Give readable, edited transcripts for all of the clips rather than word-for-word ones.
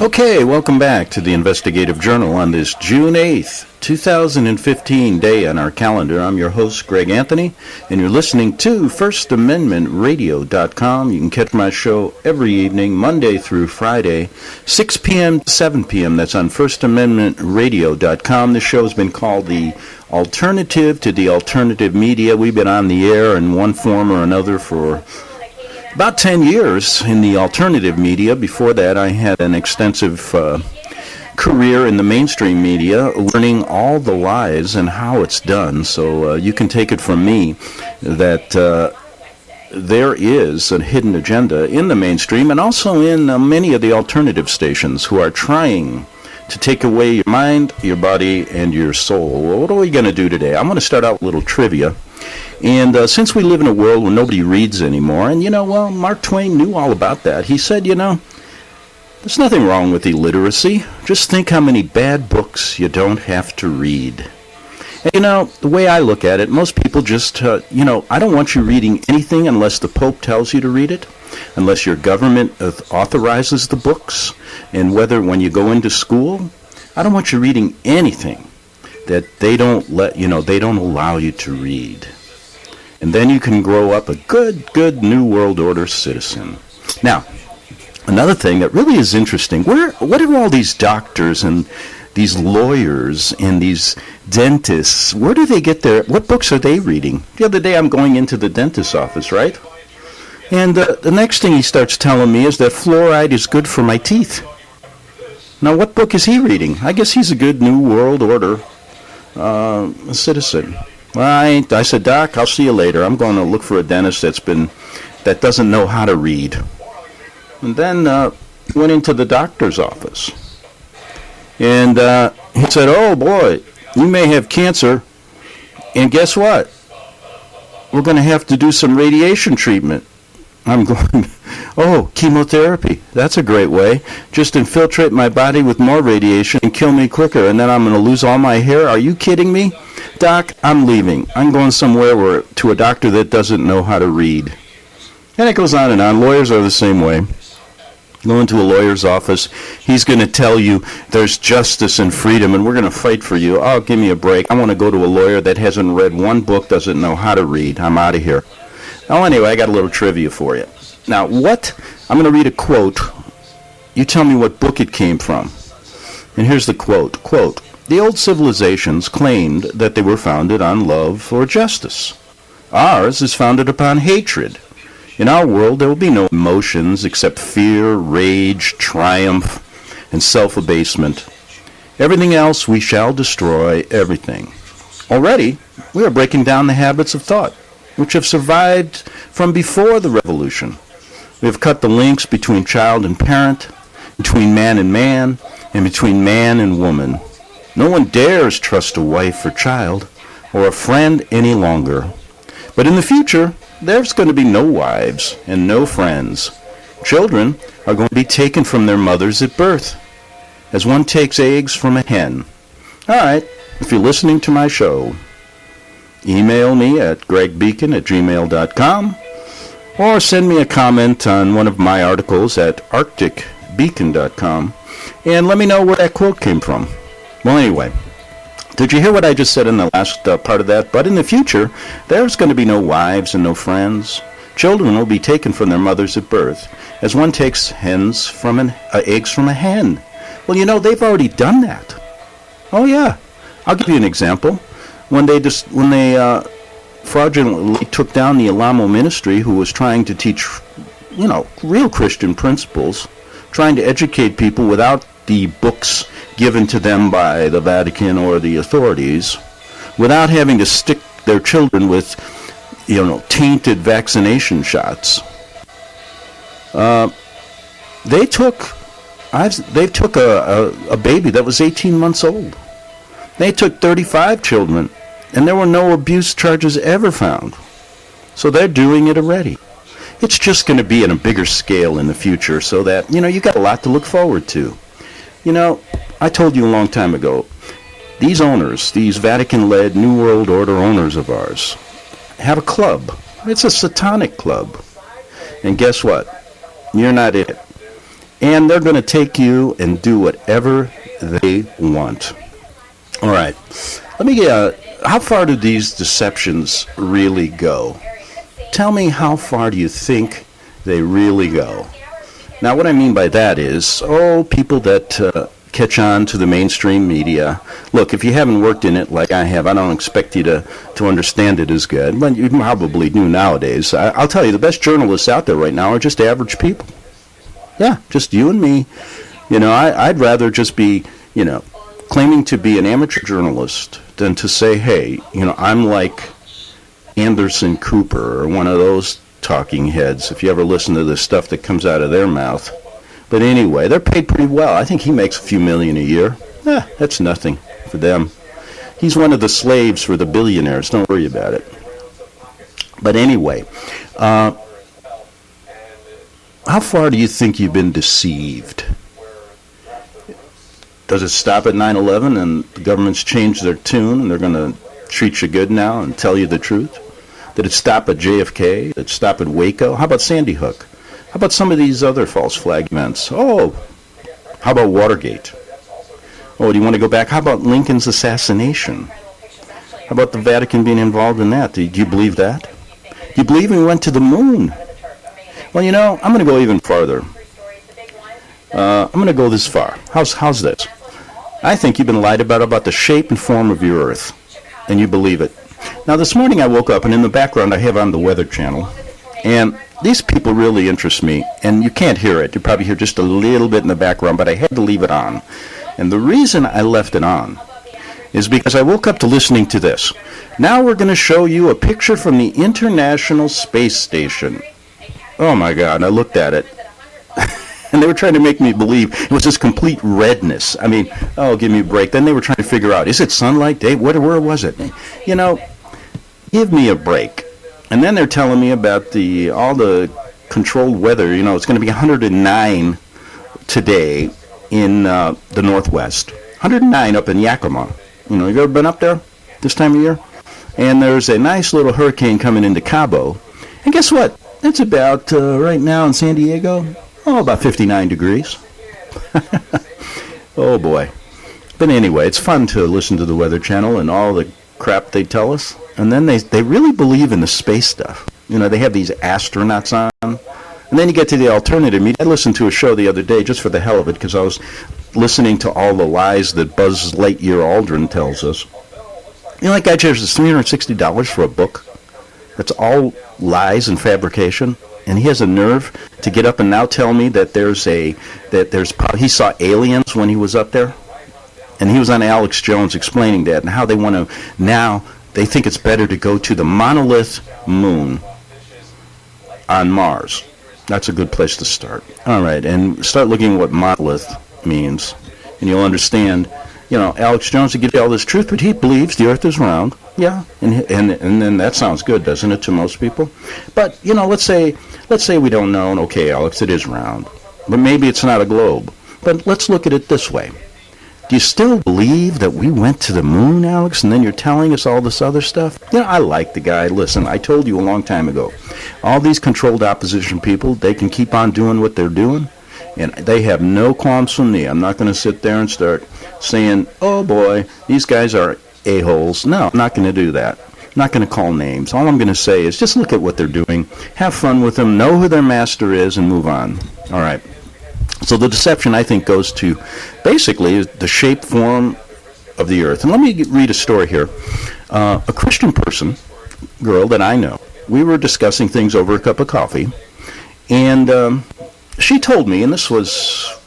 Okay, welcome back to the Investigative Journal on this June 8th, 2015 day on our calendar. I'm your host, Greg Anthony, and you're listening to FirstAmendmentRadio.com. You can catch my show every evening, Monday through Friday, 6 p.m. to 7 p.m. That's on FirstAmendmentRadio.com. This show has been called the Alternative to the Alternative Media. We've been on the air in one form or another for about 10 years in the alternative media. Before that, I had an extensive career in the mainstream media, learning all the lies and how it's done. So you can take it from me that there is a hidden agenda in the mainstream and also in many of the alternative stations who are trying to take away your mind, your body, and your soul. Well, what are we going to do today? I'm going to start out with a little trivia. And since we live in a world where nobody reads anymore, and Mark Twain knew all about that. He said, there's nothing wrong with illiteracy. Just think how many bad books you don't have to read. And, the way I look at it, most people just, I don't want you reading anything unless the Pope tells you to read it, unless your government authorizes the books, and when you go into school, I don't want you reading anything that they don't they don't allow you to read. And then you can grow up a good New World Order citizen. Now, another thing that really is interesting, what are all these doctors and these lawyers and these dentists, where do they get what books are they reading? The other day I'm going into the dentist's office, right? And the next thing he starts telling me is that fluoride is good for my teeth. Now, what book is he reading? I guess he's a good New World Order citizen. I said, Doc, I'll see you later. I'm going to look for a dentist that doesn't know how to read. And then went into the doctor's office. And he said, oh, boy, you may have cancer. And guess what? We're going to have to do some radiation treatment. I'm going, oh, chemotherapy. That's a great way. Just infiltrate my body with more radiation and kill me quicker, and then I'm going to lose all my hair. Are you kidding me? Doc, I'm leaving. I'm going somewhere to a doctor that doesn't know how to read. And it goes on and on. Lawyers are the same way. Go into a lawyer's office. He's going to tell you there's justice and freedom, and we're going to fight for you. Oh, give me a break. I want to go to a lawyer that hasn't read one book, doesn't know how to read. I'm out of here. Well, anyway, I got a little trivia for you. Now, I'm going to read a quote. You tell me what book it came from. And here's the quote. Quote, the old civilizations claimed that they were founded on love or justice. Ours is founded upon hatred. In our world, there will be no emotions except fear, rage, triumph, and self-abasement. Everything else we shall destroy, everything. Already, we are breaking down the habits of thought, which have survived from before the revolution. We have cut the links between child and parent, between man, and between man and woman. No one dares trust a wife or child or a friend any longer. But in the future, there's going to be no wives and no friends. Children are going to be taken from their mothers at birth, as one takes eggs from a hen. All right, if you're listening to my show, email me at gregbeacon@gmail.com or send me a comment on one of my articles at arcticbeacon.com and let me know where that quote came from. Well, anyway, did you hear what I just said in the last part of that? But in the future, there's going to be no wives and no friends. Children will be taken from their mothers at birth, as one takes eggs from a hen. Well, they've already done that. Oh, yeah. I'll give you an example. When they fraudulently took down the Alamo ministry, who was trying to teach, real Christian principles, trying to educate people without the books given to them by the Vatican or the authorities, without having to stick their children with, tainted vaccination shots. They took a baby that was 18 months old. They took 35 children, and there were no abuse charges ever found. So they're doing it already. It's just going to be on a bigger scale in the future, so that, you got a lot to look forward to. I told you a long time ago, these owners, these Vatican-led New World Order owners of ours, have a club. It's a satanic club. And guess what? You're not in it. And they're going to take you and do whatever they want. All right. Let me how far do these deceptions really go? Tell me, how far do you think they really go? Now, what I mean by that is, people that catch on to the mainstream media. Look, if you haven't worked in it like I have, I don't expect you to understand it as good. But you probably do nowadays. I'll tell you, the best journalists out there right now are just average people. Yeah, just you and me. I'd rather just be, claiming to be an amateur journalist than to say, hey, I'm like Anderson Cooper or one of those talking heads, if you ever listen to the stuff that comes out of their mouth. But anyway, they're paid pretty well. I think he makes a few million a year. That's nothing for them. He's one of the slaves for the billionaires. Don't worry about it. But anyway, how far do you think you've been deceived? Does it stop at 9/11 and the government's changed their tune and they're going to treat you good now and tell you the truth? Did it stop at JFK? Did it stop at Waco? How about Sandy Hook? How about some of these other false flag events? How about Watergate? Do you want to go back? How about Lincoln's assassination? How about the Vatican being involved in that? Do you believe that? Do you believe we went to the moon? Well, I'm going to go even farther. I'm going to go this far. How's this? I think you've been lied about the shape and form of your Earth, and you believe it. Now, this morning I woke up, and in the background I have on the Weather Channel, and these people really interest me, and you can't hear it. You probably hear just a little bit in the background, but I had to leave it on. And the reason I left it on is because I woke up to listening to this. Now we're going to show you a picture from the International Space Station. Oh, my God, I looked at it. And they were trying to make me believe it was this complete redness. I mean, give me a break. Then they were trying to figure out, is it sunlight, Dave? Where was it? Give me a break. And then they're telling me about all the controlled weather. It's going to be 109 today in the Northwest. 109 up in Yakima. Have you ever been up there this time of year? And there's a nice little hurricane coming into Cabo. And guess what? It's about, right now in San Diego, about 59 degrees. Oh, boy. But anyway, it's fun to listen to the Weather Channel and all the crap they tell us. And then they really believe in the space stuff. They have these astronauts on. And then you get to the alternative media. I listened to a show the other day just for the hell of it because I was listening to all the lies that Buzz Lightyear Aldrin tells us. That guy charges $360 for a book. That's all lies and fabrication. And he has a nerve to get up and now tell me that he saw aliens when he was up there. And he was on Alex Jones explaining that and how they want to now. They think it's better to go to the monolith moon on Mars. That's a good place to start. All right, and start looking at what monolith means, and you'll understand. Alex Jones will give you all this truth, but he believes the Earth is round. Yeah, and then that sounds good, doesn't it, to most people? But let's say we don't know. And okay, Alex, it is round, but maybe it's not a globe. But let's look at it this way. Do you still believe that we went to the moon, Alex, and then you're telling us all this other stuff? I like the guy. Listen, I told you a long time ago, all these controlled opposition people, they can keep on doing what they're doing, and they have no qualms from me. I'm not going to sit there and start saying, oh, boy, these guys are a-holes. No, I'm not going to do that. I'm not going to call names. All I'm going to say is just look at what they're doing, have fun with them, know who their master is, and move on. All right. So the deception, I think, goes to basically the shape, form of the Earth. And let me read a story here. A Christian girl that I know, we were discussing things over a cup of coffee, and she told me, and this was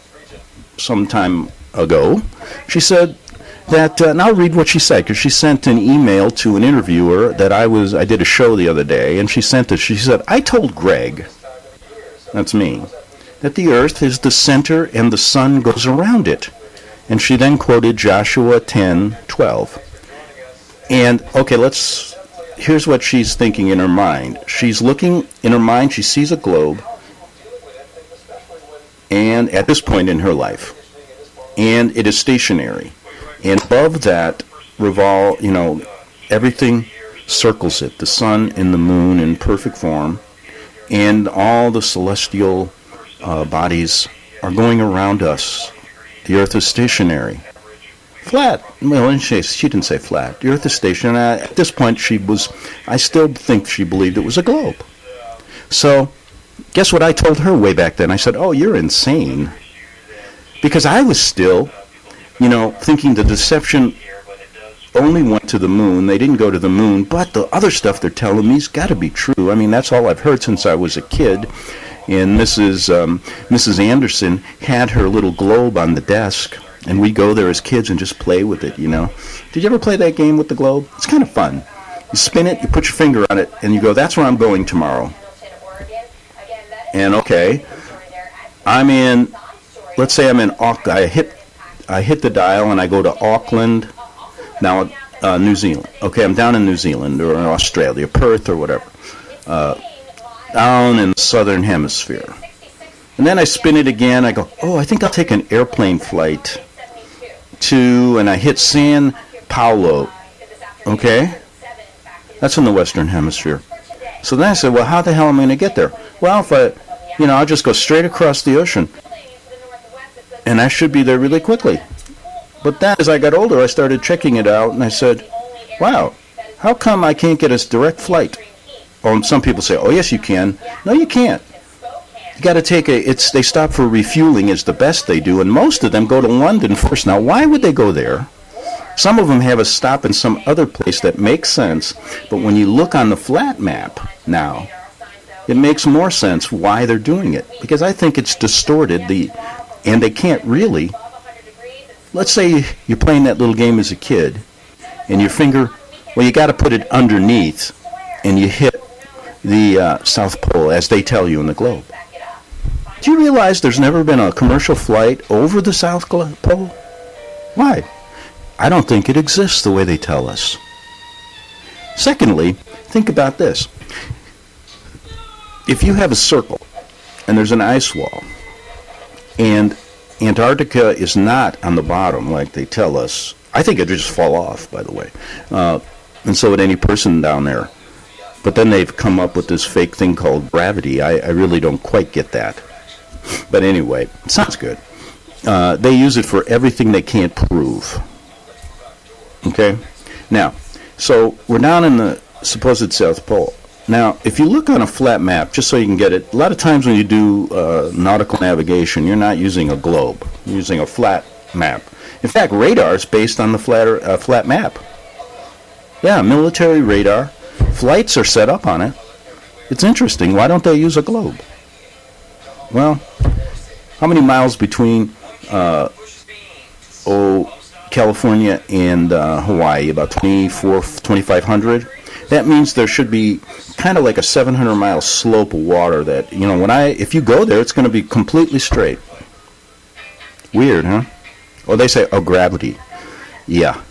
some time ago, she said that, and I'll read what she said, because she sent an email to an interviewer that I did a show the other day, and she said, I told Greg, that's me, that the Earth is the center and the sun goes around it. And she then quoted Joshua 10:12. And, okay, here's what she's thinking in her mind. She's looking, in her mind, she sees a globe, and at this point in her life, and it is stationary. And above that everything circles it, the sun and the moon in perfect form, and all the celestial bodies are going around us. The Earth is stationary. Flat. Well, she didn't say flat. The Earth is stationary. At this point, I still think she believed it was a globe. So, guess what I told her way back then? I said, oh, you're insane. Because I was still, thinking the deception only went to the moon. They didn't go to the moon, but the other stuff they're telling me's got to be true. I mean, that's all I've heard since I was a kid. And Mrs. Anderson had her little globe on the desk, and we go there as kids and just play with it, Did you ever play that game with the globe? It's kind of fun. You spin it, you put your finger on it, and you go, that's where I'm going tomorrow. And okay, let's say I'm in Auckland. I hit the dial and I go to Auckland, now New Zealand. Okay, I'm down in New Zealand or in Australia, Perth or whatever, down in the southern hemisphere. And then I spin it again. I go, oh, I think I'll take an airplane flight and I hit San Paulo. Okay, that's in the western hemisphere. So then I said, well, how the hell am I going to get there? Well, if I'll just go straight across the ocean, and I should be there really quickly. But then as I got older, I started checking it out, and I said, wow, how come I can't get a direct flight? Or some people say, oh, yes, you can. No, you can't. You got to take they stop for refueling is the best they do, and most of them go to London first. Now, why would they go there? Some of them have a stop in some other place that makes sense, but when you look on the flat map now, it makes more sense why they're doing it, because I think it's distorted, and they can't really. Let's say you're playing that little game as a kid, and your finger, well, you got to put it underneath, and you hit the South Pole, as they tell you in the globe. Do you realize there's never been a commercial flight over the South Pole? Why? I don't think it exists the way they tell us. Secondly, think about this. If you have a circle, and there's an ice wall, and Antarctica is not on the bottom like they tell us, I think it would just fall off, by the way. And so would any person down there. But then they've come up with this fake thing called gravity. I really don't quite get that. But anyway, it sounds good. They use it for everything they can't prove. Okay? Now, so we're down in the supposed South Pole. Now, if you look on a flat map, just so you can get it, a lot of times when you do nautical navigation, you're not using a globe. You're using a flat map. In fact, radar is based on the flat map. Yeah, military radar. Flights are set up on it. It's interesting. Why don't they use a globe? Well, how many miles between California and Hawaii? About 2,500. That means there should be kind of like a 700-mile slope of water that, if you go there, it's going to be completely straight. Weird, huh? Oh, they say, gravity. Yeah.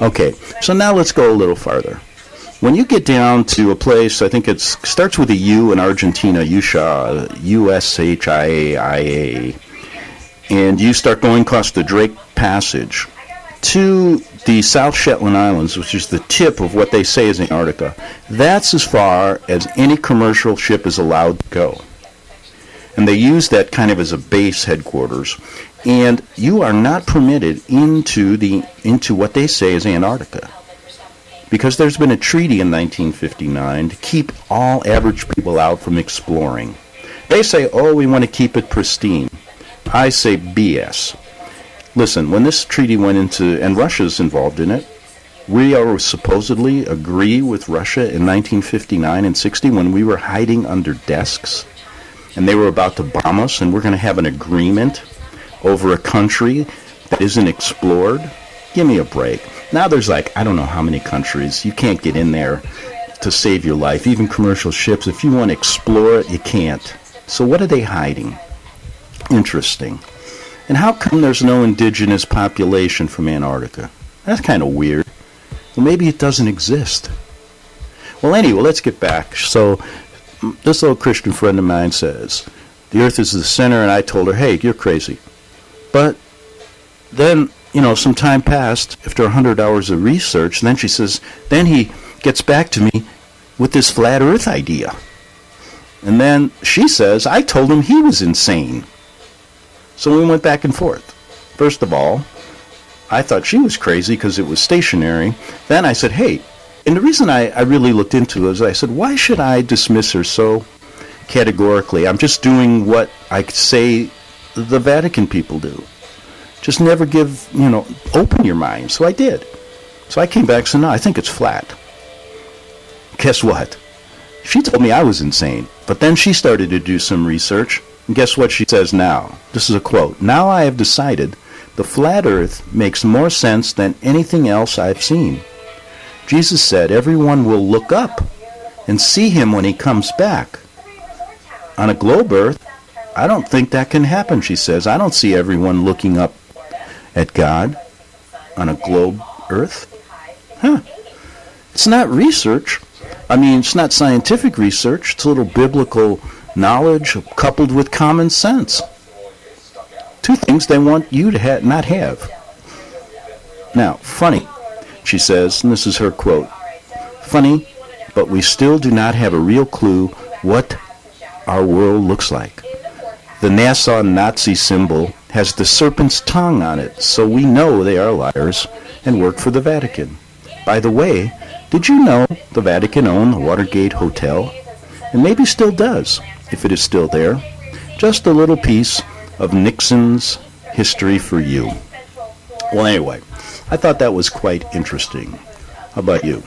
Okay, so now let's go a little farther. When you get down to a place, I think it starts with a U in Argentina, Ushia, U-S-H-I-A-I-A, and you start going across the Drake Passage to the South Shetland Islands, which is the tip of what they say is Antarctica. That's as far as any commercial ship is allowed to go. And they use that kind of as a base headquarters. And you are not permitted into what they say is Antarctica. Because there's been a treaty in 1959 to keep all average people out from exploring. They say, we want to keep it pristine. I say BS. Listen, when this treaty went into, and Russia's involved in it, we are supposedly agree with Russia in 1959 and 60 when we were hiding under desks and they were about to bomb us, and we're going to have an agreement over a country that isn't explored. Give me a break. Now there's I don't know how many countries. You can't get in there to save your life. Even commercial ships, if you want to explore it, you can't. So what are they hiding? Interesting. And how come there's no indigenous population from Antarctica? That's kind of weird. Well, maybe it doesn't exist. Well, anyway, let's get back. So this little Christian friend of mine says, the earth is the center, and I told her, hey, you're crazy. But then, some time passed after 100 hours of research, and then she says, then he gets back to me with this flat earth idea. And then she says, I told him he was insane. So we went back and forth. First of all, I thought she was crazy because it was stationary. Then I said, hey, and the reason I really looked into it is I said, why should I dismiss her so categorically? I'm just doing what I say the Vatican people do. Just never open your mind. So I did. So I came back and said, no, I think it's flat. Guess what? She told me I was insane. But then she started to do some research. And guess what she says now? This is a quote. Now I have decided the flat earth makes more sense than anything else I've seen. Jesus said everyone will look up and see him when he comes back. On a globe earth, I don't think that can happen, she says. I don't see everyone looking up at God on a globe earth. It's not research. I mean, it's not scientific research. It's a little biblical knowledge coupled with common sense. Two things they want you to not have. Now, funny, she says, and this is her quote, funny, but we still do not have a real clue what our world looks like. The Nassau Nazi symbol has the serpent's tongue on it, so we know they are liars and work for the Vatican. By the way, did you know the Vatican owned the Watergate Hotel? And maybe still does, if it is still there. Just a little piece of Nixon's history for you. Well, anyway, I thought that was quite interesting. How about you?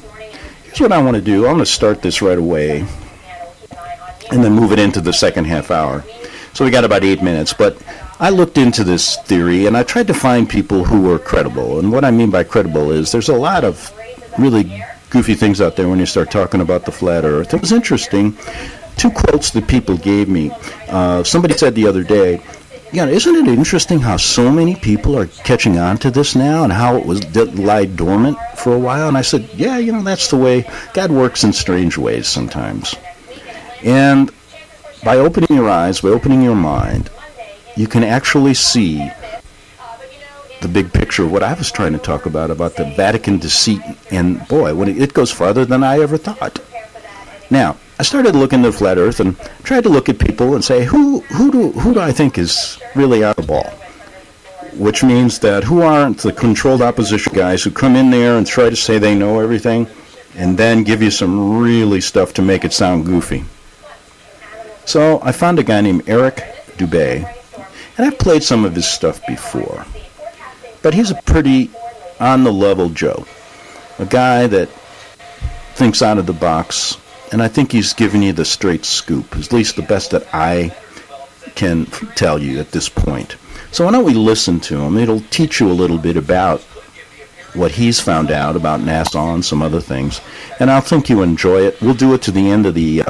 Here's what I want to do. I'm going to start this right away and then move it into the second half hour. So we got about 8 minutes, but I looked into this theory and I tried to find people who were credible. And what I mean by credible is there's a lot of really goofy things out there when you start talking about the flat earth. It was interesting. Two quotes that people gave me. Somebody said the other day, isn't it interesting how so many people are catching on to this now and how it was lied dormant for a while? And I said, yeah, that's the way God works in strange ways sometimes. And by opening your eyes, by opening your mind, you can actually see the big picture of what I was trying to talk about the Vatican deceit. And boy, when it goes farther than I ever thought. Now, I started looking at the flat earth and tried to look at people and say, who do I think is really on the ball? Which means that who aren't the controlled opposition guys who come in there and try to say they know everything and then give you some really stuff to make it sound goofy. So I found a guy named Eric Dubé, and I've played some of his stuff before. But he's a pretty on-the-level Joe, a guy that thinks out of the box, and I think he's giving you the straight scoop, at least the best that I can tell you at this point. So why don't we listen to him? It'll teach you a little bit about what he's found out about Nassau and some other things, and I think you enjoy it. We'll do it to the end of the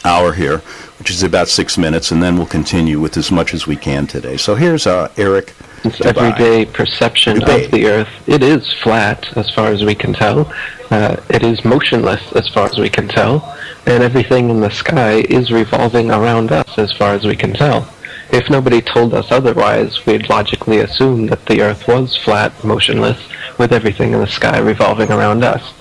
hour here, which is about 6 minutes, and then we'll continue with as much as we can today. So here's Eric. It's everyday perception of the Earth. It is flat as far as we can tell. It is motionless as far as we can tell. And everything in the sky is revolving around us as far as we can tell. If nobody told us otherwise, we'd logically assume that the Earth was flat, motionless, with everything in the sky revolving around us.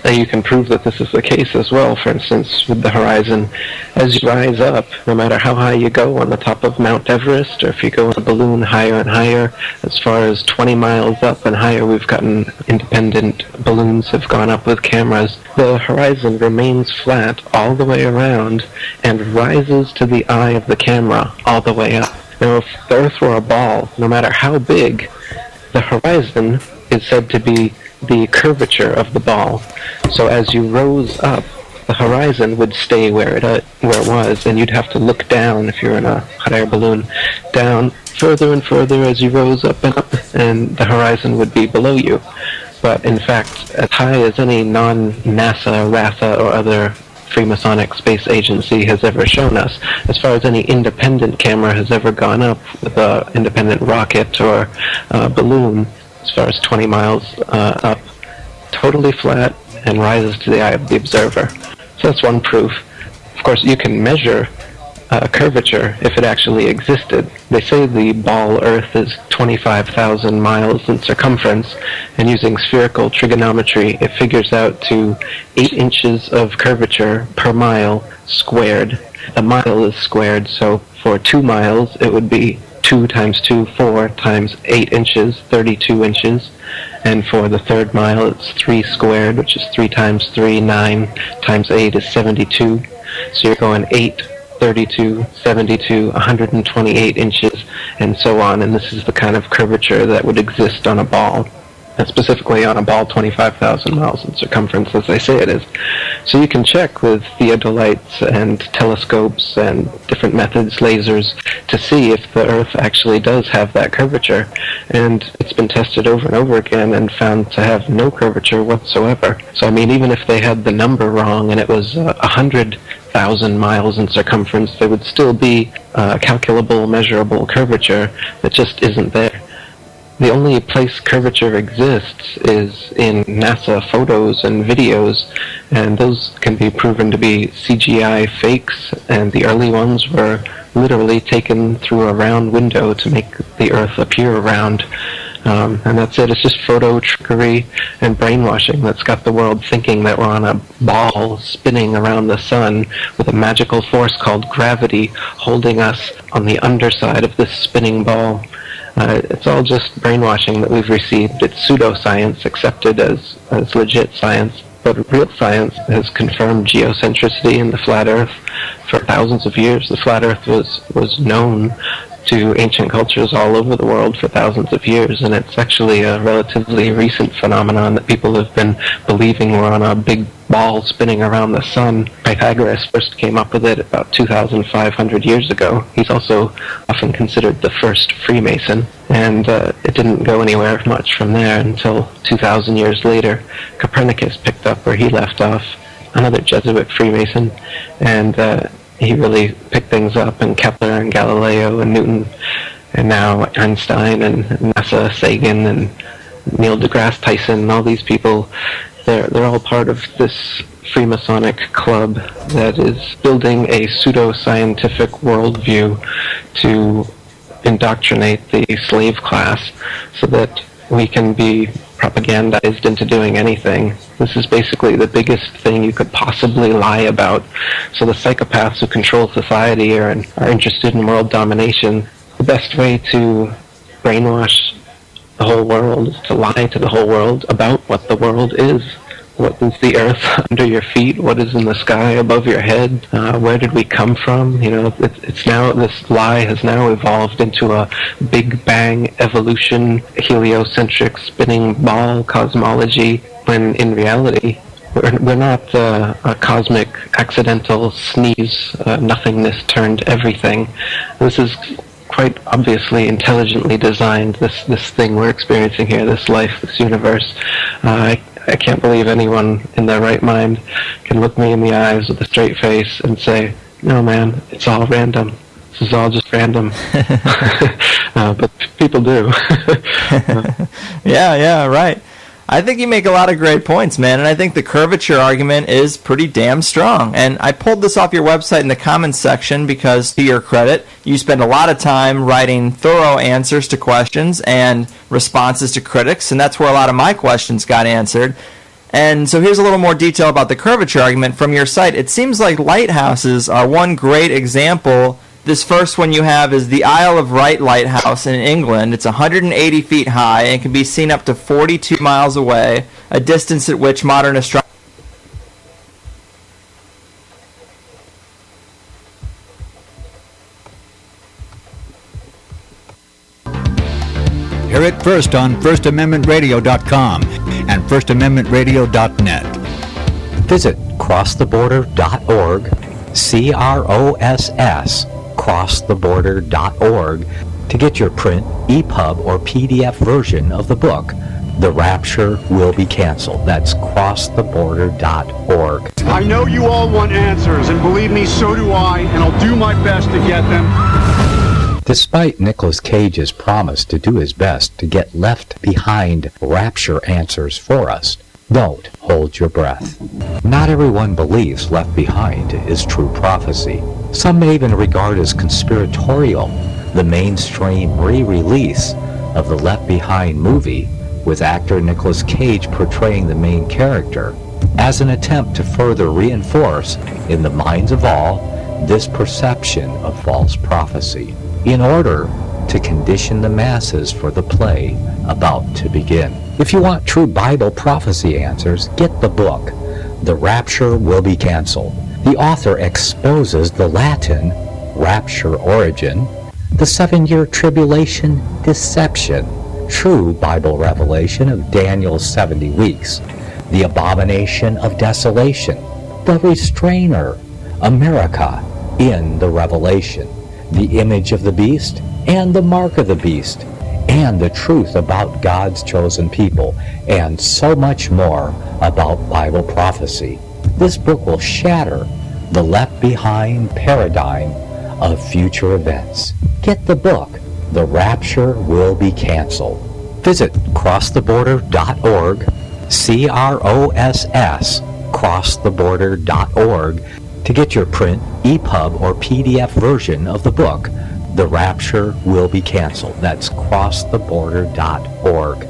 And you can prove that this is the case as well, for instance, with the horizon. As you rise up, no matter how high you go on the top of Mount Everest, or if you go in a balloon higher and higher, as far as 20 miles up and higher, we've gotten independent balloons have gone up with cameras. The horizon remains flat all the way around and rises to the eye of the camera all the way up. Now, if the Earth were a ball, no matter how big, the horizon is said to be the curvature of the ball. So as you rose up, the horizon would stay where it was, and you'd have to look down if you're in a hot air balloon, down further and further as you rose up, and the horizon would be below you. But in fact, as high as any non-NASA, RASA, or other Freemasonic space agency has ever shown us, as far as any independent camera has ever gone up with an independent rocket or balloon, as far as 20 miles up, totally flat and rises to the eye of the observer. So that's one proof. Of course, you can measure curvature if it actually existed. They say the ball Earth is 25,000 miles in circumference, and using spherical trigonometry, it figures out to 8 inches of curvature per mile squared. A mile is squared, so for 2 miles, it would be 2 times 2, 4 times 8 inches, 32 inches. And for the third mile, it's 3 squared, which is 3 times 3, 9 times 8 is 72. So you're going 8, 32, 72, 128 inches, and so on. And this is the kind of curvature that would exist on a ball, and specifically on a ball 25,000 miles in circumference, as they say it is. So you can check with theodolites and telescopes and different methods, lasers, to see if the Earth actually does have that curvature. And it's been tested over and over again and found to have no curvature whatsoever. So, I mean, even if they had the number wrong and it was 100,000 miles in circumference, there would still be a calculable, measurable curvature that just isn't there. The only place curvature exists is in NASA photos and videos, and those can be proven to be CGI fakes, and the early ones were literally taken through a round window to make the Earth appear round. And that's it. It's just photo trickery and brainwashing that's got the world thinking that we're on a ball spinning around the sun with a magical force called gravity holding us on the underside of this spinning ball. It's all just brainwashing that we've received. It's pseudoscience accepted as legit science. But real science has confirmed geocentricity in the flat Earth for thousands of years. The flat Earth was known to ancient cultures all over the world for thousands of years, and it's actually a relatively recent phenomenon that people have been believing we're on a big ball spinning around the sun. Pythagoras first came up with it about 2,500 years ago. He's also often considered the first Freemason, and it didn't go anywhere much from there until 2,000 years later. Copernicus picked up where he left off, another Jesuit Freemason, and he really picked things up, and Kepler and Galileo and Newton, and now Einstein and NASA, Sagan and Neil deGrasse Tyson, and all these people, they're all part of this Freemasonic club that is building a pseudo-scientific worldview to indoctrinate the slave class so that we can be propagandized into doing anything. This is basically the biggest thing you could possibly lie about. So the psychopaths who control society are interested in world domination. The best way to brainwash the whole world is to lie to the whole world about what the world is. What is the earth under your feet? What is in the sky above your head? Where did we come from? You know, it's now, this lie has now evolved into a Big Bang evolution, heliocentric spinning ball cosmology, when in reality, we're not a cosmic accidental sneeze, nothingness turned everything. This is quite obviously intelligently designed, this thing we're experiencing here, this life, this universe. I can't believe anyone in their right mind can look me in the eyes with a straight face and say, no man, it's all random. This is all just random. But people do. Yeah, right. I think you make a lot of great points, man, and I think the curvature argument is pretty damn strong. And I pulled this off your website in the comments section because, to your credit, you spend a lot of time writing thorough answers to questions and responses to critics, and that's where a lot of my questions got answered. And so here's a little more detail about the curvature argument from your site. It seems like lighthouses are one great example. This first one you have is the Isle of Wight Lighthouse in England. It's 180 feet high and can be seen up to 42 miles away, a distance at which modern astronomers... Hear it first on FirstAmendmentRadio.com and FirstAmendmentRadio.net. Visit crosstheborder.org, CROSS, crosstheborder.org, to get your print, EPUB, or PDF version of the book, The Rapture Will Be Canceled. That's crosstheborder.org. I know you all want answers, and believe me, so do I, and I'll do my best to get them. Despite Nicolas Cage's promise to do his best to get left behind rapture answers for us, don't hold your breath. Not everyone believes Left Behind is true prophecy. Some may even regard as conspiratorial the mainstream re-release of the Left Behind movie with actor Nicolas Cage portraying the main character as an attempt to further reinforce in the minds of all this perception of false prophecy. In order to condition the masses for the play about to begin. If you want true Bible prophecy answers, get the book, The Rapture Will Be Canceled. The author exposes the Latin rapture origin, the 7-year tribulation deception, true Bible revelation of Daniel's 70 weeks, the abomination of desolation, the restrainer, America in the Revelation, the image of the beast and the mark of the beast, and the truth about God's chosen people, and so much more about Bible prophecy. This book will shatter the left-behind paradigm of future events. Get the book, The Rapture Will Be Canceled. Visit crosstheborder.org, CROSS, crosstheborder.org, to get your print, EPUB, or PDF version of the book, The Rapture Will Be Canceled. That's crosstheborder.org.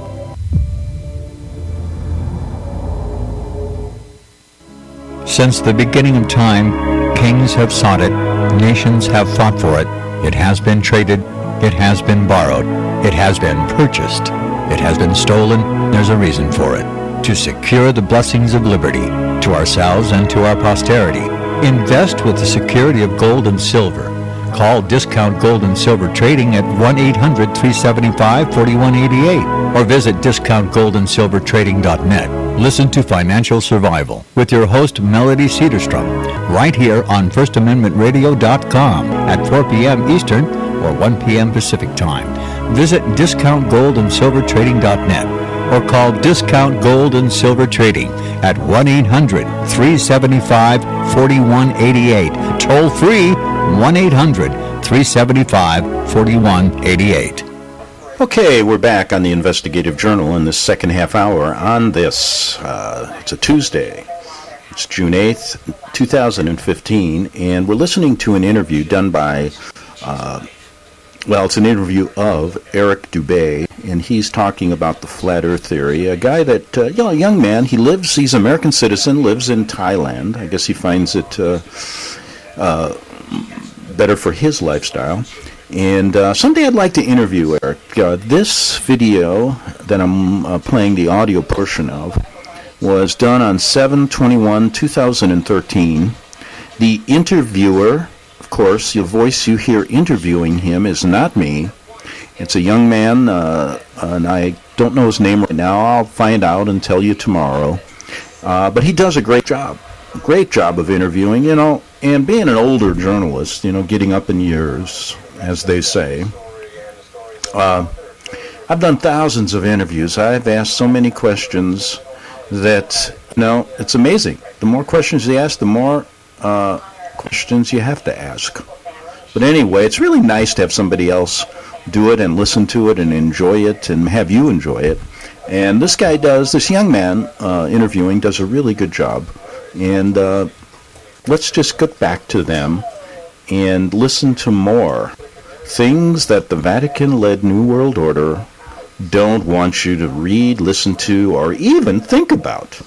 Since the beginning of time, kings have sought it, nations have fought for it. It has been traded, it has been borrowed, it has been purchased, it has been stolen. There's a reason for it. To secure the blessings of liberty to ourselves and to our posterity. Invest with the security of gold and silver. Call Discount Gold and Silver Trading at 1-800-375-4188 or visit discountgoldandsilvertrading.net. Listen to Financial Survival with your host Melody Cedarstrom right here on FirstAmendmentRadio.com at 4 p.m. Eastern or 1 p.m. Pacific Time. Visit discountgoldandsilvertrading.net or call Discount Gold and Silver Trading at 1-800-375-4188. Toll free 1-800-375-4188. Okay, we're back on the Investigative Journal in this second half hour on this. It's a Tuesday. It's June 8th, 2015, and we're listening to an interview done by, it's an interview of Eric Dubay, and he's talking about the Flat Earth theory. A guy that, a young man, he's an American citizen, lives in Thailand. I guess he finds it better for his lifestyle. And someday I'd like to interview Eric. This video that I'm playing the audio portion of was done on 7/21/2013. The interviewer, of course, the voice you hear interviewing him is not me. It's a young man, and I don't know his name right now. I'll find out and tell you tomorrow. But he does a great job of interviewing, and being an older journalist, getting up in years, as they say. I've done thousands of interviews. I've asked so many questions that, it's amazing. The more questions you ask, the more questions you have to ask. But anyway, it's really nice to have somebody else do it and listen to it and enjoy it and have you enjoy it. And this young man interviewing does a really good job. And let's just get back to them and listen to more things that the Vatican-led New World Order don't want you to read, listen to, or even think about.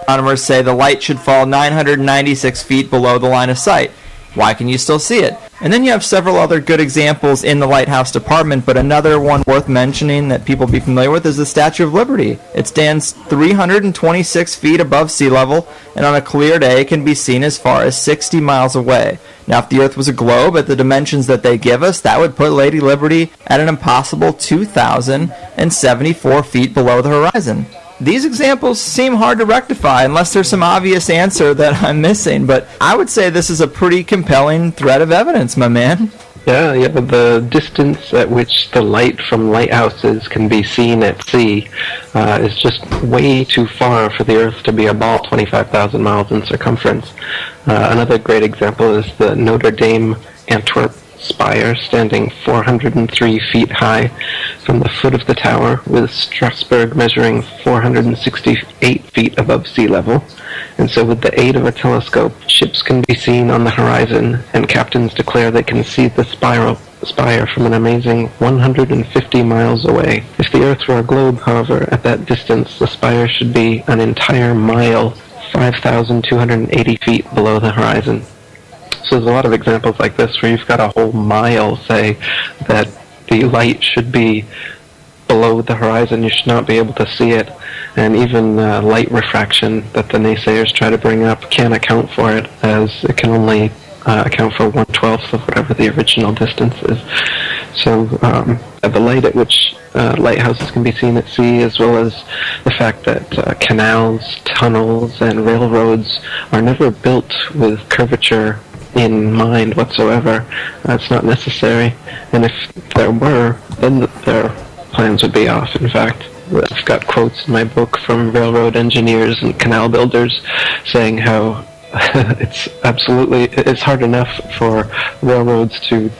Astronomers say the light should fall 996 feet below the line of sight. Why can you still see it? And then you have several other good examples in the Lighthouse Department, but another one worth mentioning that people be familiar with is the Statue of Liberty. It stands 326 feet above sea level, and on a clear day can be seen as far as 60 miles away. Now, if the Earth was a globe at the dimensions that they give us, that would put Lady Liberty at an impossible 2,074 feet below the horizon. These examples seem hard to rectify unless there's some obvious answer that I'm missing, but I would say this is a pretty compelling thread of evidence, my man. Yeah, the distance at which the light from lighthouses can be seen at sea is just way too far for the Earth to be a ball 25,000 miles in circumference. Another great example is the Notre Dame Antwerp spire, standing 403 feet high from the foot of the tower, with Strasbourg measuring 468 feet above sea level. And so with the aid of a telescope, ships can be seen on the horizon, and captains declare they can see the spire from an amazing 150 miles away. If the Earth were a globe, however, at that distance, the spire should be an entire mile, 5,280 feet below the horizon. So there's a lot of examples like this where you've got a whole mile, say, that the light should be below the horizon. You should not be able to see it. And even light refraction that the naysayers try to bring up can't account for it, as it can only account for 1/12 of whatever the original distance is. So the light at which lighthouses can be seen at sea, as well as the fact that canals, tunnels, and railroads are never built with curvature in mind whatsoever. That's not necessary. And if there were, then their plans would be off, in fact. I've got quotes in my book from railroad engineers and canal builders saying how it's hard enough for railroads to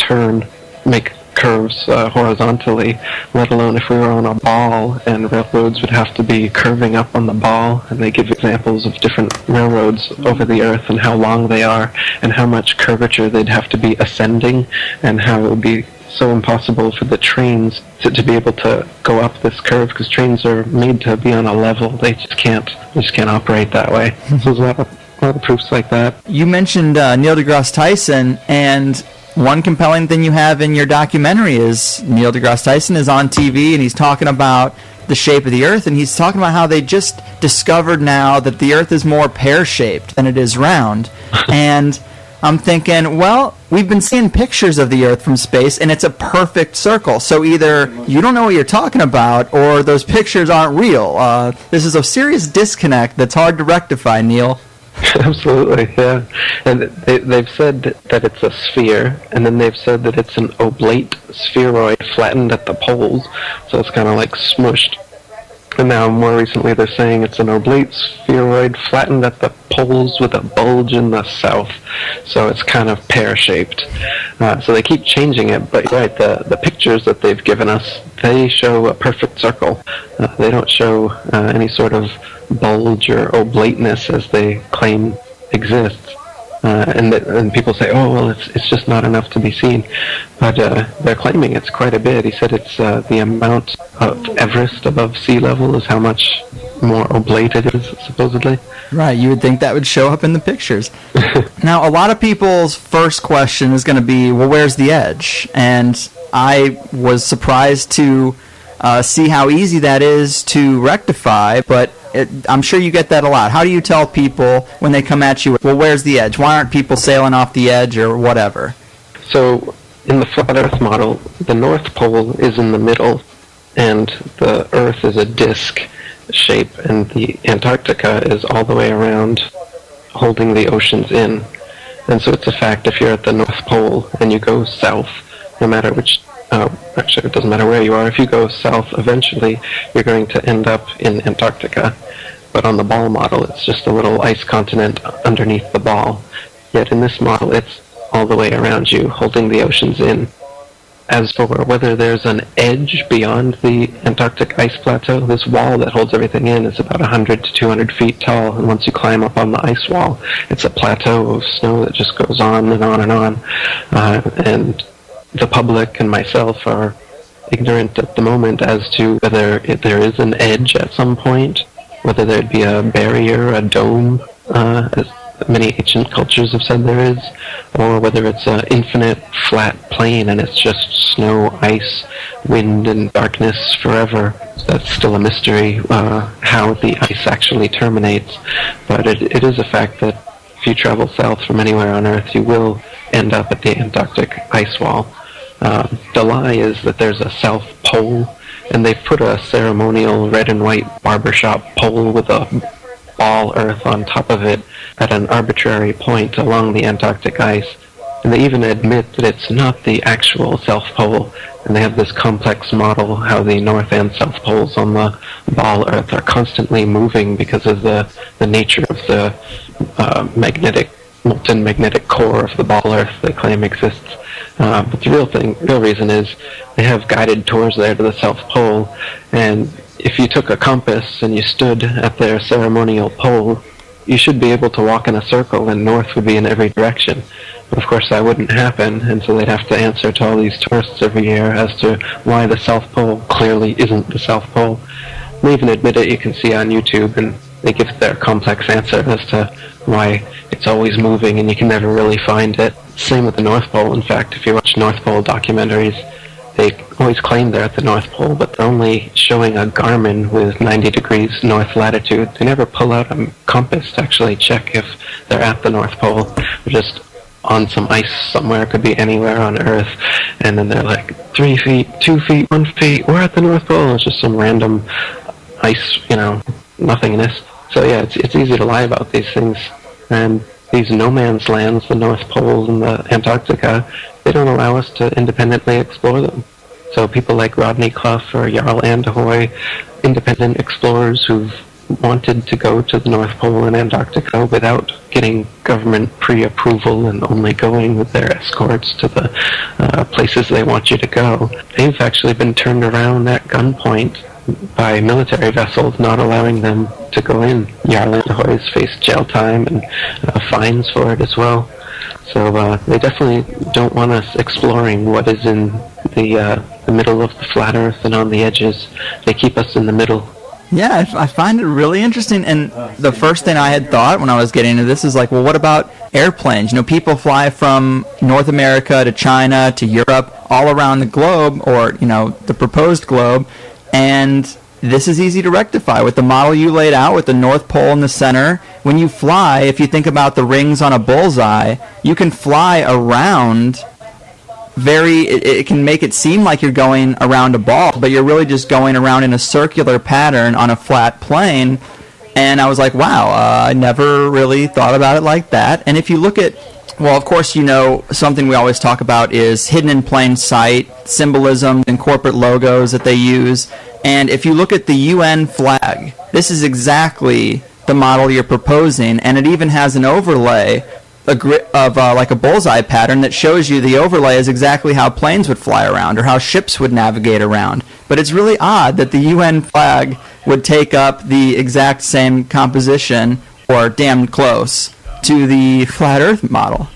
make curves horizontally, let alone if we were on a ball, and railroads would have to be curving up on the ball. And they give examples of different railroads over the earth and how long they are and how much curvature they'd have to be ascending, and how it would be so impossible for the trains to be able to go up this curve, because trains are made to be on a level. They just can't operate that way. So there's a lot of proofs like that. You mentioned Neil deGrasse Tyson, and one compelling thing you have in your documentary is Neil deGrasse Tyson is on TV and he's talking about the shape of the Earth, and he's talking about how they just discovered now that the Earth is more pear-shaped than it is round. And I'm thinking, well, we've been seeing pictures of the Earth from space, and it's a perfect circle. So either you don't know what you're talking about, or those pictures aren't real. This is a serious disconnect that's hard to rectify, Neil. Absolutely, yeah. And they've said that it's a sphere, and then they've said that it's an oblate spheroid flattened at the poles, so it's kind of like smushed. And now, more recently, they're saying it's an oblate spheroid flattened at the poles with a bulge in the south. So it's kind of pear-shaped. So they keep changing it, but you're right, the pictures that they've given us, they show a perfect circle. They don't show any sort of bulge or oblateness as they claim exists. And people say, oh, well, it's just not enough to be seen. But they're claiming it's quite a bit. He said it's the amount of Everest above sea level is how much more oblate it is, supposedly. Right, you would think that would show up in the pictures. Now, a lot of people's first question is going to be, well, where's the edge? And I was surprised to see how easy that is to rectify, but I'm sure you get that a lot. How do you tell people when they come at you, well, where's the edge? Why aren't people sailing off the edge or whatever? So, in the flat Earth model, the North Pole is in the middle, and the Earth is a disk shape, and the Antarctica is all the way around, holding the oceans in. And so it's a fact, if you're at the North Pole and you go south, no matter which actually, it doesn't matter where you are. If you go south, eventually you're going to end up in Antarctica. But on the ball model, it's just a little ice continent underneath the ball. Yet in this model, it's all the way around you, holding the oceans in. As for whether there's an edge beyond the Antarctic ice plateau, this wall that holds everything in is about 100 to 200 feet tall, and once you climb up on the ice wall, it's a plateau of snow that just goes on and on and on. And the public and myself are ignorant at the moment as to whether there is an edge at some point, whether there'd be a barrier, a dome, as many ancient cultures have said there is, or whether it's an infinite flat plain and it's just snow, ice, wind, and darkness forever. That's still a mystery, how the ice actually terminates. But it is a fact that if you travel south from anywhere on Earth, you will end up at the Antarctic ice wall. The lie is that there's a South Pole, and they've put a ceremonial red and white barbershop pole with a ball Earth on top of it at an arbitrary point along the Antarctic ice. And they even admit that it's not the actual South Pole, and they have this complex model how the North and South Poles on the ball Earth are constantly moving because of the nature of the molten magnetic core of the ball Earth they claim exists. But the real reason is they have guided tours there to the South Pole, and if you took a compass and you stood at their ceremonial pole, you should be able to walk in a circle and north would be in every direction. But of course that wouldn't happen, and so they'd have to answer to all these tourists every year as to why the South Pole clearly isn't the South Pole. They even admit it. You can see on YouTube, and they give their complex answer as to why it's always moving and you can never really find it. Same with the North Pole. In fact, if you watch North Pole documentaries, they always claim they're at the North Pole, but they're only showing a Garmin with 90 degrees north latitude. They never pull out a compass to actually check if they're at the North Pole. They're just on some ice somewhere, could be anywhere on Earth, and then they're like 3 feet, 2 feet, 1 feet, we're at the North Pole. It's just some random ice, nothingness. So yeah, it's easy to lie about these things. And these no man's lands, the North Pole and the Antarctica, they don't allow us to independently explore them. So people like Rodney Clough or Jarl Anderhoy, independent explorers who've wanted to go to the North Pole and Antarctica without getting government pre-approval and only going with their escorts to the places they want you to go, they've actually been turned around at gunpoint by military vessels, not allowing them to go in. Jarl Anderhoy's faced jail time and fines for it as well. So they definitely don't want us exploring what is in the middle of the flat Earth and on the edges. They keep us in the middle. Yeah, I find it really interesting, and the first thing I had thought when I was getting into this is like, well, what about airplanes? People fly from North America to China to Europe, all around the globe, or, the proposed globe, and this is easy to rectify with the model you laid out with the North Pole in the center. When you fly, if you think about the rings on a bullseye, you can fly around it can make it seem like you're going around a ball, but you're really just going around in a circular pattern on a flat plane. And I was like, wow, I never really thought about it like that. And if you look at, well, of course, something we always talk about is hidden in plain sight, symbolism and corporate logos that they use. And if you look at the UN flag, this is exactly the model you're proposing, and it even has an overlay of like a bullseye pattern that shows you the overlay is exactly how planes would fly around or how ships would navigate around. But it's really odd that the UN flag would take up the exact same composition, or damn close, to the flat Earth model.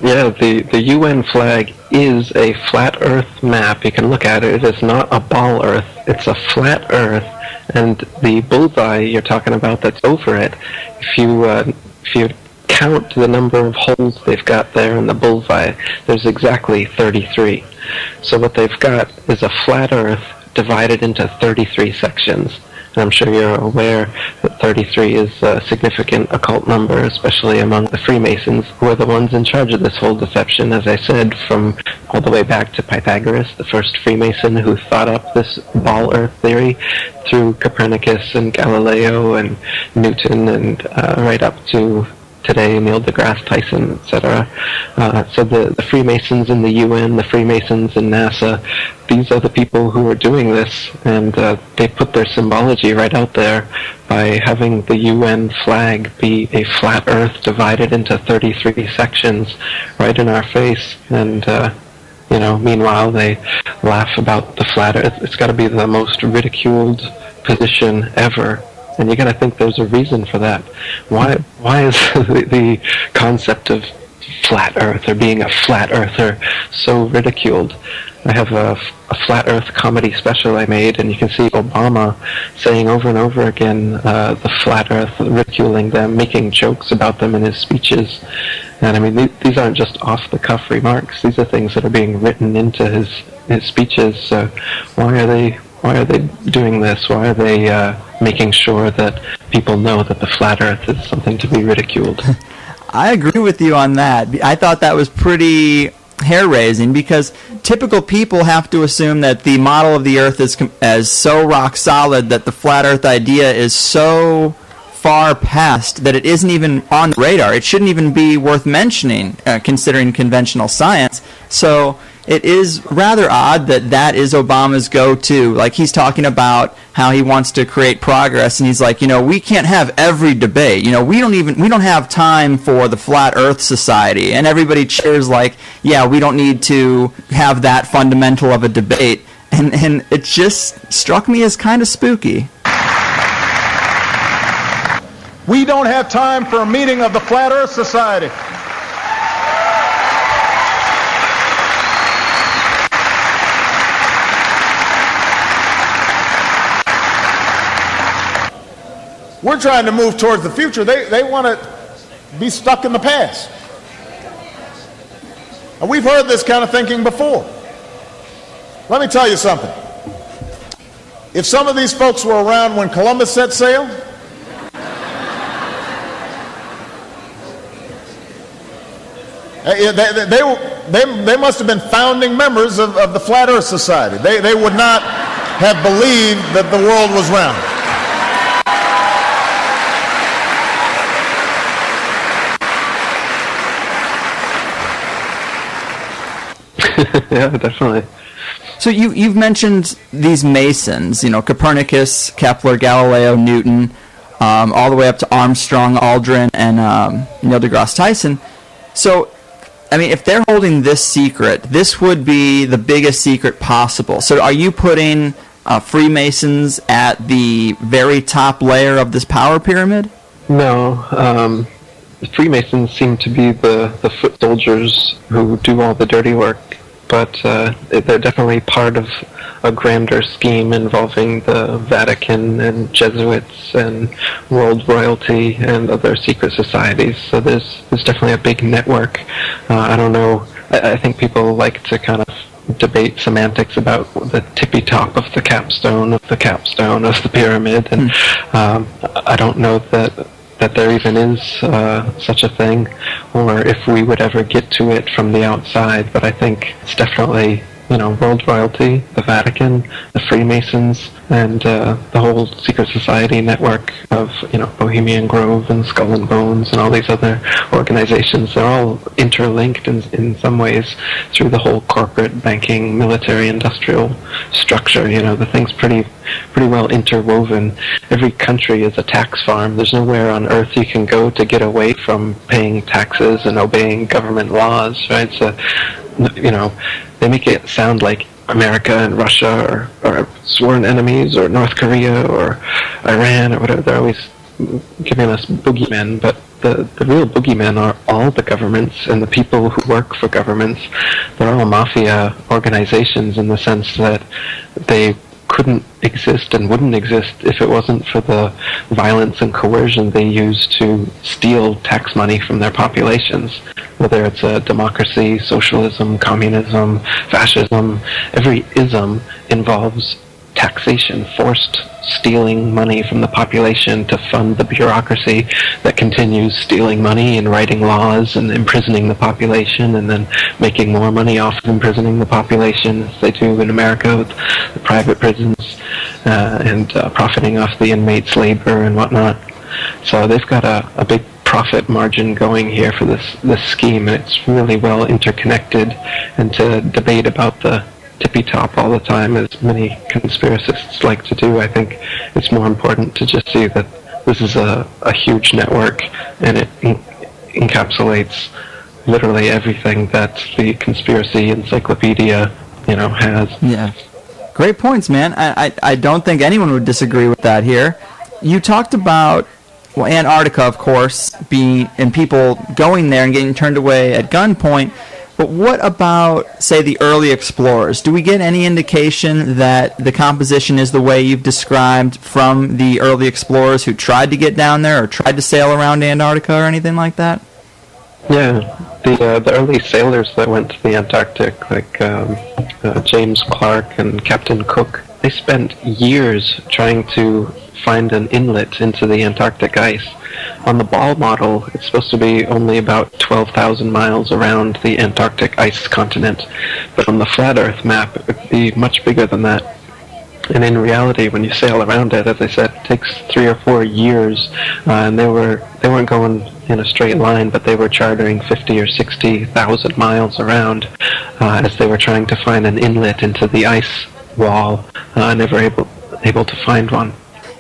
Yeah, the UN flag is a flat Earth map. You can look at it. It is not a ball Earth. It's a flat Earth. And the bullseye you're talking about that's over it, if you count the number of holes they've got there in the bullseye, there's exactly 33. So what they've got is a flat Earth divided into 33 sections. And I'm sure you're aware that 33 is a significant occult number, especially among the Freemasons, who are the ones in charge of this whole deception, as I said, from all the way back to Pythagoras, the first Freemason who thought up this ball Earth theory, through Copernicus and Galileo and Newton, and right up to today, Neil deGrasse Tyson, etc. So the Freemasons in the UN, the Freemasons in NASA, these are the people who are doing this, and they put their symbology right out there by having the UN flag be a flat Earth divided into 33 sections right in our face. And meanwhile they laugh about the flat Earth. It's got to be the most ridiculed position ever. And you got to think there's a reason for that. Why is the concept of flat Earth or being a flat earther so ridiculed? I have a flat Earth comedy special I made, and you can see Obama saying over and over again the flat Earth, ridiculing them, making jokes about them in his speeches. And I mean, these aren't just off-the-cuff remarks. These are things that are being written into his speeches. So why are they doing this? Why are they making sure that people know that the flat Earth is something to be ridiculed? I agree with you on that. I thought that was pretty hair-raising, because typical people have to assume that the model of the Earth is so rock solid that the flat Earth idea is so far past that it isn't even on the radar. It shouldn't even be worth mentioning, considering conventional science. So it is rather odd that is Obama's go-to. Like, he's talking about how he wants to create progress, and he's like, we can't have every debate. We don't have time for the Flat Earth Society. And everybody cheers like, yeah, we don't need to have that fundamental of a debate. And it just struck me as kind of spooky. We don't have time for a meeting of the Flat Earth Society. We're trying to move towards the future. They want to be stuck in the past. And we've heard this kind of thinking before. Let me tell you something. If some of these folks were around when Columbus set sail, they must have been founding members of the Flat Earth Society. They would not have believed that the world was round. Yeah, definitely. So you've mentioned these Masons, Copernicus, Kepler, Galileo, Newton, all the way up to Armstrong, Aldrin, and Neil deGrasse Tyson. So, I mean, if they're holding this secret, this would be the biggest secret possible. So are you putting Freemasons at the very top layer of this power pyramid? No. The Freemasons seem to be the foot soldiers who do all the dirty work. But they're definitely part of a grander scheme involving the Vatican and Jesuits and world royalty and other secret societies. So there's definitely a big network. I don't know. I think people like to kind of debate semantics about the tippy top of the capstone of the pyramid, and I don't know that there even is such a thing, or if we would ever get to it from the outside. But I think it's definitely, world royalty, the Vatican, the Freemasons, and the whole secret society network of, Bohemian Grove and Skull and Bones and all these other organizations. They're all interlinked in some ways through the whole corporate, banking, military, industrial structure. The thing's pretty well interwoven. Every country is a tax farm. There's nowhere on earth you can go to get away from paying taxes and obeying government laws, right? So, they make it sound like America and Russia are sworn enemies, or North Korea or Iran or whatever. They're always giving us boogeymen, but the real boogeymen are all the governments and the people who work for governments. They're all mafia organizations in the sense that they couldn't exist and wouldn't exist if it wasn't for the violence and coercion they use to steal tax money from their populations. Whether it's a democracy, socialism, communism, fascism, every ism involves taxation, forced stealing money from the population to fund the bureaucracy that continues stealing money and writing laws and imprisoning the population, and then making more money off of imprisoning the population, as they do in America with the private prisons, and profiting off the inmates' labor and whatnot. So they've got a big profit margin going here for this scheme, and it's really well interconnected. And to debate about the tippy top all the time, as many conspiracists like to do, I think it's more important to just see that this is a huge network, and it encapsulates literally everything that the conspiracy encyclopedia, has. Yeah. Great points, man. I don't think anyone would disagree with that here. You talked about Antarctica, of course, and people going there and getting turned away at gunpoint. But what about, say, the early explorers? Do we get any indication that the composition is the way you've described from the early explorers who tried to get down there or tried to sail around Antarctica or anything like that? Yeah, the early sailors that went to the Antarctic, like James Clark and Captain Cook, they spent years trying to find an inlet into the Antarctic ice. On the Ball model, it's supposed to be only about 12,000 miles around the Antarctic ice continent, but on the flat Earth map, it would be much bigger than that. And in reality, when you sail around it, as I said, it takes 3 or 4 years, and they weren't going in a straight line, but they were chartering 50 or 60,000 miles around as they were trying to find an inlet into the ice wall, never able to find one.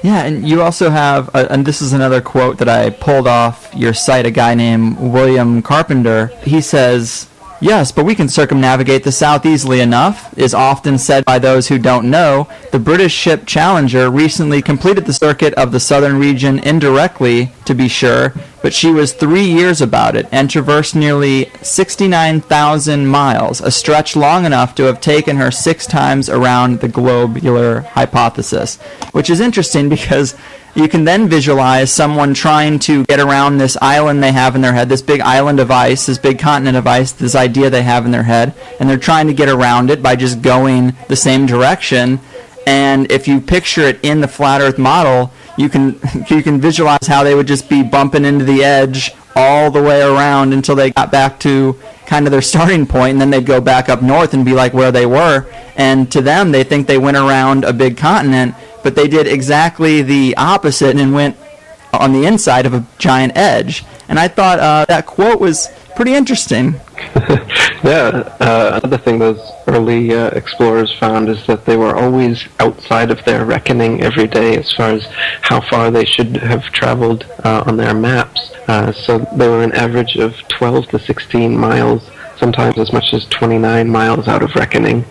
Yeah, and you also have, and this is another quote that I pulled off your site, a guy named William Carpenter. He says, "Yes, but we can circumnavigate the South easily enough," is often said by those who don't know. The British ship Challenger recently completed the circuit of the southern region indirectly, to be sure, but she was 3 years about it and traversed nearly 69,000 miles, a stretch long enough to have taken her 6 times around the globular hypothesis, which is interesting because you can then visualize someone trying to get around this island they have in their head, this big island of ice, this big continent of ice, this idea they have in their head, and they're trying to get around it by just going the same direction. And if you picture it in the flat Earth model, you can visualize how they would just be bumping into the edge all the way around until they got back to kind of their starting point, and then they'd go back up north and be like where they were. And to them, they think they went around a big continent, but they did exactly the opposite and went on the inside of a giant edge. And I thought that quote was pretty interesting. Yeah, another thing those early explorers found is that they were always outside of their reckoning every day as far as how far they should have traveled on their maps. So they were an average of 12 to 16 miles, sometimes as much as 29 miles out of reckoning.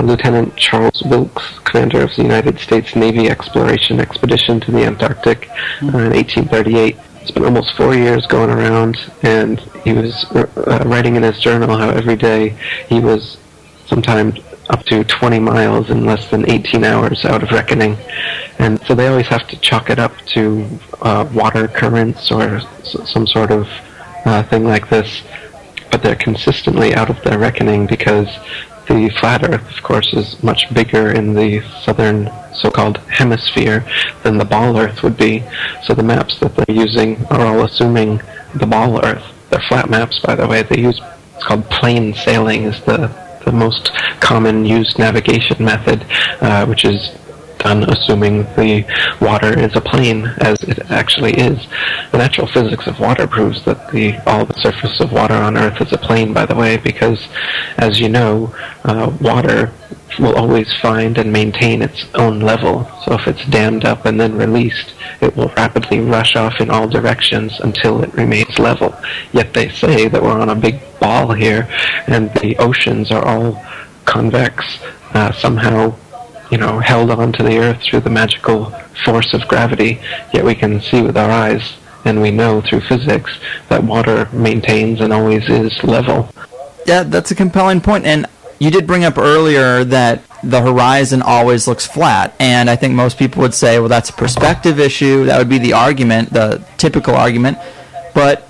Lieutenant Charles Wilkes, commander of the United States Navy Exploration Expedition to the Antarctic in 1838, spent almost 4 years going around, and he was writing in his journal how every day he was sometimes up to 20 miles in less than 18 hours out of reckoning. And so they always have to chalk it up to water currents or some sort of thing like this, but they're consistently out of their reckoning because the flat Earth, of course, is much bigger in the southern so-called hemisphere than the ball Earth would be. So the maps that they're using are all assuming the ball Earth. They're flat maps, by the way. They use, it's called plain sailing, is the most common used navigation method, which is done assuming the water is a plane, as it actually is. The natural physics of water proves that all the surface of water on Earth is a plane, by the way, because, as you know, water will always find and maintain its own level. So if it's dammed up and then released, it will rapidly rush off in all directions until it remains level. Yet they say that we're on a big ball here, and the oceans are all convex, somehow held onto the Earth through the magical force of gravity, yet we can see with our eyes, and we know through physics, that water maintains and always is level. Yeah, that's a compelling point, and you did bring up earlier that the horizon always looks flat, and I think most people would say, well, that's a perspective issue. That would be the argument, the typical argument, but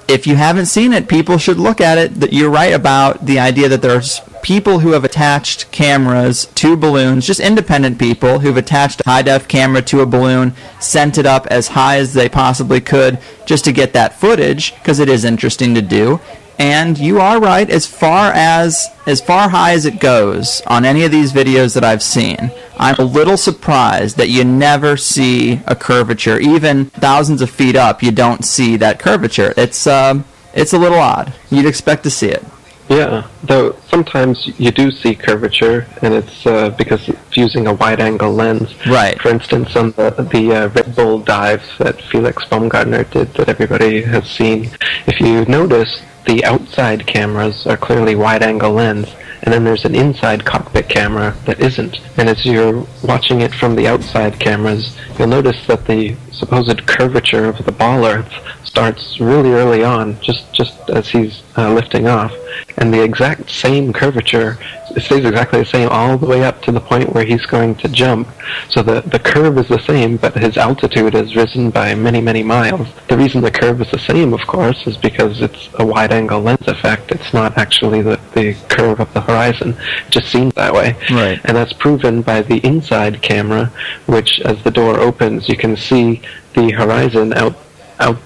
if you haven't seen it, people should look at it. That you're right about the idea that there's people who have attached cameras to balloons, just independent people who've attached a high-def camera to a balloon, sent it up as high as they possibly could just to get that footage, because it is interesting to do. And you are right, as far high as it goes on any of these videos that I've seen, I'm a little surprised that you never see a curvature. Even thousands of feet up, you don't see that curvature. It's a little odd. You'd expect to see it. Yeah, though sometimes you do see curvature, and it's because it's using a wide-angle lens. Right. For instance, on the Red Bull dives that Felix Baumgartner did that everybody has seen, if you notice, the outside cameras are clearly wide-angle lens, and then there's an inside cockpit camera that isn't. And as you're watching it from the outside cameras, you'll notice that the supposed curvature of the ball Earth starts really early on, just as he's lifting off, and the exact same curvature stays exactly the same all the way up to the point where he's going to jump. So the curve is the same, but his altitude has risen by many, many miles. The reason the curve is the same, of course, is because it's a wide-angle lens effect. It's not actually the curve of the horizon. It just seems that way. Right. And that's proven by the inside camera, which, as the door opens, you can see the horizon out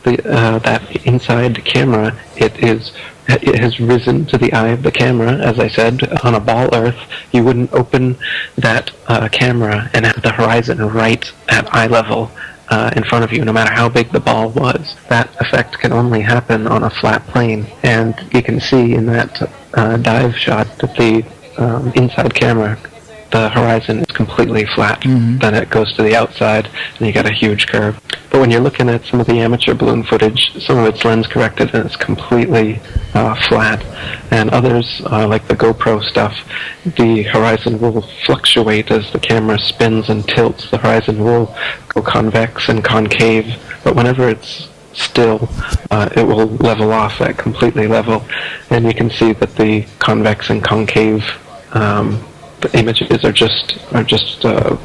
that inside camera. It has risen to the eye of the camera. As I said, on a ball Earth, you wouldn't open that camera and have the horizon right at eye level in front of you, no matter how big the ball was. That effect can only happen on a flat plane, and you can see in that dive shot that the inside camera, the horizon is completely flat. Mm-hmm. Then it goes to the outside, and you get a huge curve. But when you're looking at some of the amateur balloon footage, some of it's lens corrected and it's completely flat. And others, like the GoPro stuff, the horizon will fluctuate as the camera spins and tilts. The horizon will go convex and concave. But whenever it's still, it will level off at completely level, and you can see that the convex and concave images are just a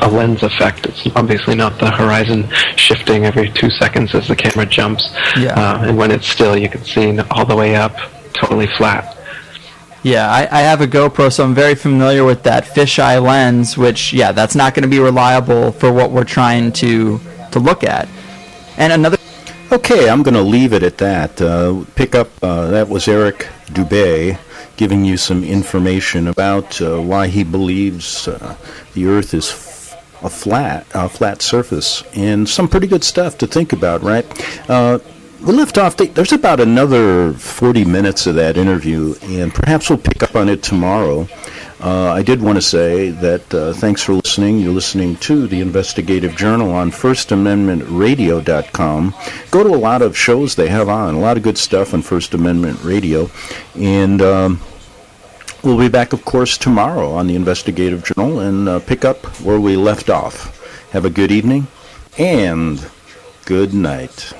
lens effect. It's obviously not the horizon shifting every 2 seconds as the camera jumps. Yeah. And when it's still, you can see all the way up, totally flat. Yeah, I have a GoPro, so I'm very familiar with that fisheye lens, which, yeah, that's not going to be reliable for what we're trying to look at. And another... Okay, I'm going to leave it at that. Pick up, that was Eric Dubé giving you some information about why he believes the Earth is a flat surface, and some pretty good stuff to think about, right? We left off, there's about another 40 minutes of that interview, and perhaps we'll pick up on it tomorrow. I did want to say that thanks for listening. You're listening to the Investigative Journal on FirstAmendmentRadio.com. Go to a lot of shows they have on, a lot of good stuff on First Amendment Radio. And we'll be back, of course, tomorrow on the Investigative Journal and pick up where we left off. Have a good evening and good night.